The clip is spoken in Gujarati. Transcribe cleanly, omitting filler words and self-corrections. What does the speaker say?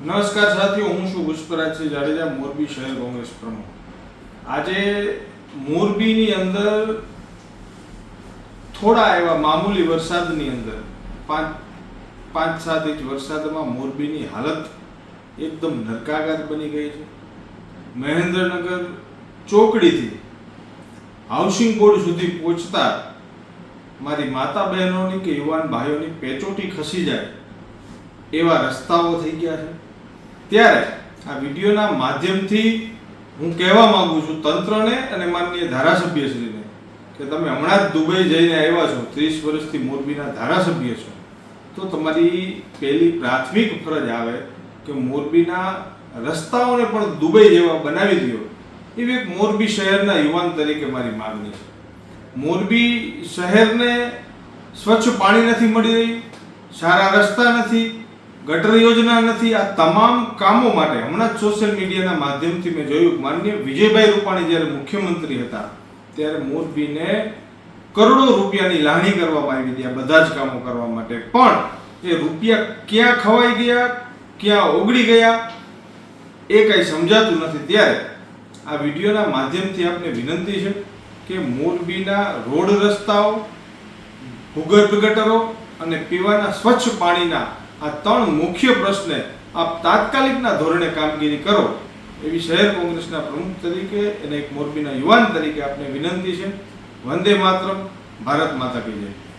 નમસ્કાર સાથીઓ, હું છું પુષ્પરાજસિંહ જાડેજા, મોરબી શહેર કોંગ્રેસ પ્રમુખ. આજે મોરબીની અંદર થોડા એવા મામૂલી વરસાદની અંદર 5-7 ઇંચ વરસાદમાં મોરબીની હાલત એકદમ નરકાગાર બની ગઈ છે. મહેન્દ્રનગર ચોકડીથી હાઉસિંગ બોર્ડ સુધી પહોંચતા મારી માતા બહેનોની કે યુવાન ભાઈઓની પેચોટી ખસી જાય એવા રસ્તાઓ થઈ ગયા છે. ત્યારે આ વિડીયોના માધ્યમથી હું કહેવા માંગુ છું તંત્રને અને માનનીય ધારાસભ્યશ્રીને કે તમે હમણાં જ દુબઈ જઈને આવ્યા છો, 30 વર્ષથી મોરબીના ધારાસભ્ય છો, તો તમારી પહેલી પ્રાથમિક ફરજ આવે કે મોરબીના રસ્તાઓને પણ દુબઈ જેવા બનાવી દો. એવી એક મોરબી શહેરના યુવાન તરીકે મારી માગણી છે. મોરબી શહેરને સ્વચ્છ પાણી નથી મળી રહ્યું, સારા રસ્તા નથી, ગટર યોજના નથી. આ તમામ કામો માટે હમણાં જ સોશિયલ મીડિયાના માધ્યમથી મેં જોયું, માનનીય વિજયભાઈ રૂપાણી જ્યારે મુખ્યમંત્રી હતા ત્યારે મોરબીને કરોડો રૂપિયાની લાગણી કરવામાં આવી હતી આ બધા જ કામો કરવા માટે. પણ એ રૂપિયા ક્યાં ખવાઈ ગયા, ક્યાં ઓગળી ગયા, એ કંઈ સમજાતું નથી. ત્યારે આ વિડીયોના માધ્યમથી આપને વિનંતી છે કે મોરબીના રોડ રસ્તાઓ, ભૂગર્ભ ગટરો અને પીવાના સ્વચ્છ પાણીના આ 3 મુખ્ય પ્રશ્ને આપ તાત્કાલિકના ધોરણે કામગીરી કરો એવી શહેર કોંગ્રેસના પ્રમુખ તરીકે અને એક મોરબીના યુવાન તરીકે આપને વિનંતી છે. વંદે માતરમ. ભારત માતા કી જય.